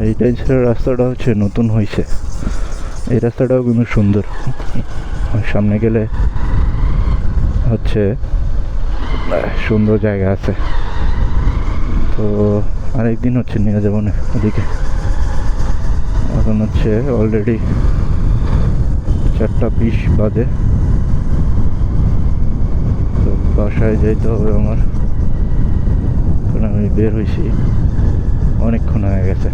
এই ডাইন রাস্তাটা হচ্ছে নতুন হয়েছে, এই রাস্তাটাও কিন্তু সুন্দর। সামনে গেলে হচ্ছে সুন্দর জায়গা আছে, তো আরেকদিন হচ্ছে নিয়ে যাবো না ওদিকে। এখন হচ্ছে অলরেডি 4:20 বাজে, তো বাসায় যাইতে হবে আমার, কারণ আমি বের হয়েছি অনেকক্ষণ হয়ে গেছে।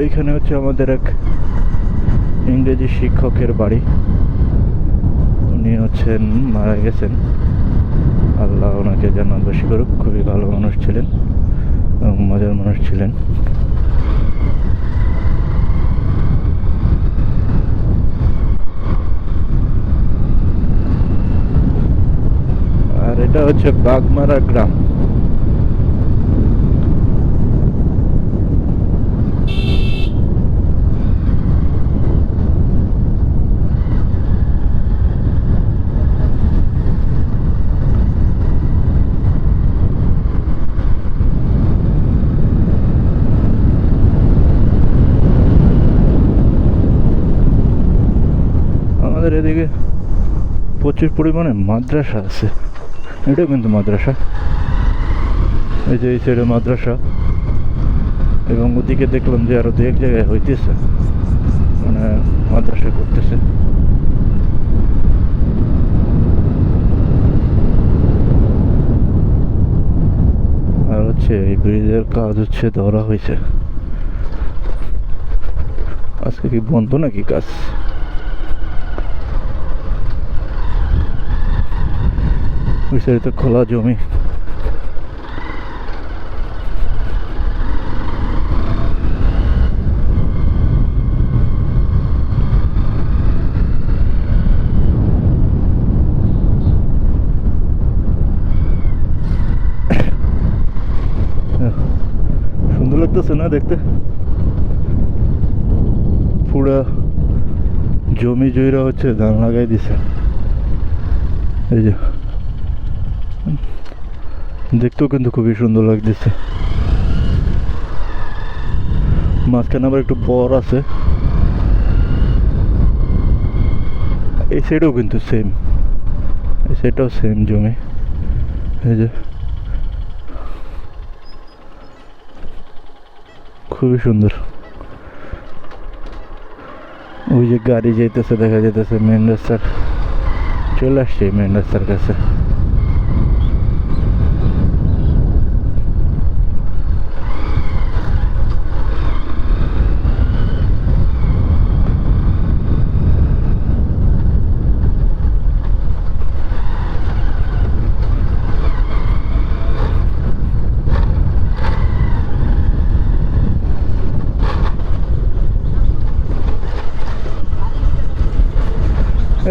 এইখানে হচ্ছে আমাদের এক ইংরেজি শিক্ষকের বাড়ি। উনি হচ্ছেন মারা গেছেন, আল্লাহ ওনাকে জান্নাতবাসী করুক। খুবই ভালো মানুষ ছিলেন এবং মজার মানুষ ছিলেন। আর এটা হচ্ছে বাগমারা গ্রাম। আমাদের এদিকে প্রচুর পরিমাণে মাদ্রাসা আছে, এটাও কিন্তু মাদ্রাসা। এই যে এই সাইডে মাদ্রাসা, এবং ওদিকে দেখলাম যে আরো দু এক জায়গায় হইতেছে, মানে মাদ্রাসা করতেছে। আর হচ্ছে এই ব্রিজের কাজ হচ্ছে ধরা হয়েছে। আজকে কি বন্ধ নাকি কাজ? ওই সাইডে তো খোলা জমি। সুন্দর লাগতেছে না দেখতে? পুরা জমি জয়রা হচ্ছে ধান লাগাই দিছে। এই যে দেখতেও কিন্তু খুবই সুন্দর লাগতেছে। মাঝখানে আবার একটু বর আছে। এই সাইডেও কিন্তু সেম, এই সাইডটাও সেম জমি। এই যে খুবই সুন্দর। ওই যে গাড়ি যাইতেছে, দেখা যাইতেছে মেন রাস্তার, চলে আসছে মেন রাস্তার কাছে।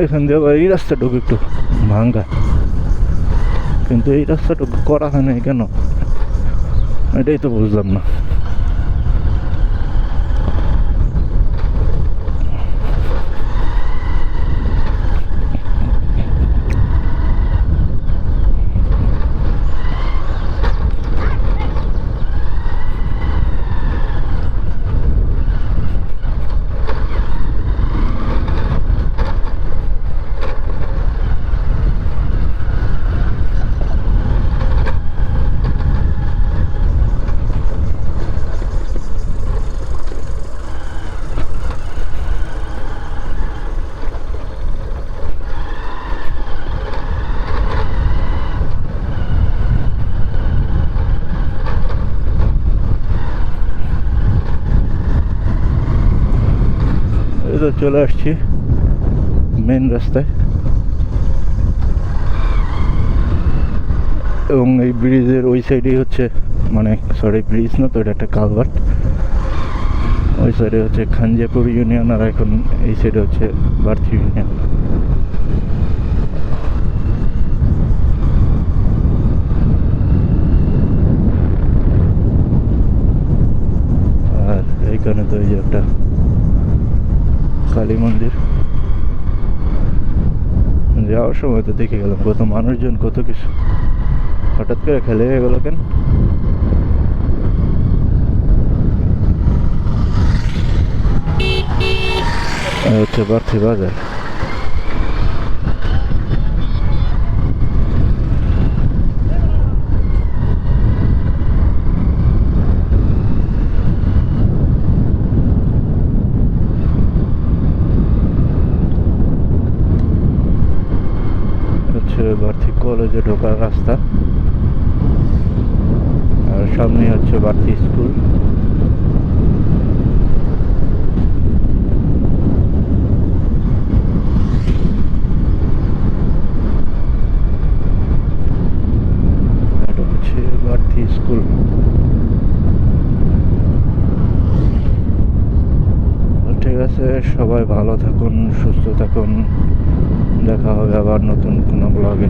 এখান দিয়ে আবার এই রাস্তাটুকু একটু ভাঙ্গা, কিন্তু এই রাস্তাটুকু করা হয় না কেন, এটাই তো বুঝলাম না। এই তো চলে আসছি মেন রাস্তায়। এবং এই ব্রিজের ওই সাইডেই হচ্ছে, মানে সরি ব্রিজ না তো, এটা একটা কালভার্ট। ওই সাইডে হচ্ছে খাঞ্জাপুর ইউনিয়ন, আর এখন এই সাইডে হচ্ছে বার্থি ইউনিয়ন। আর এইখানে তো এই যে একটা কালী মন্দির। যাওয়ার সময় তো দেখে গেলাম কত মানুষজন, কত কিছু, হঠাৎ করে খেলে গেল কেন। হচ্ছে বার্থি বাজার। হচ্ছে বার্থি কলেজে ঢোকার রাস্তা, আর সামনে হচ্ছে বার্থি স্কুল। এটা হচ্ছে বার্থি স্কুল। ঠিক আছে, সবাই ভালো থাকুন, সুস্থ থাকুন, দেখা হবে আবার নতুন কোনো ব্লগে।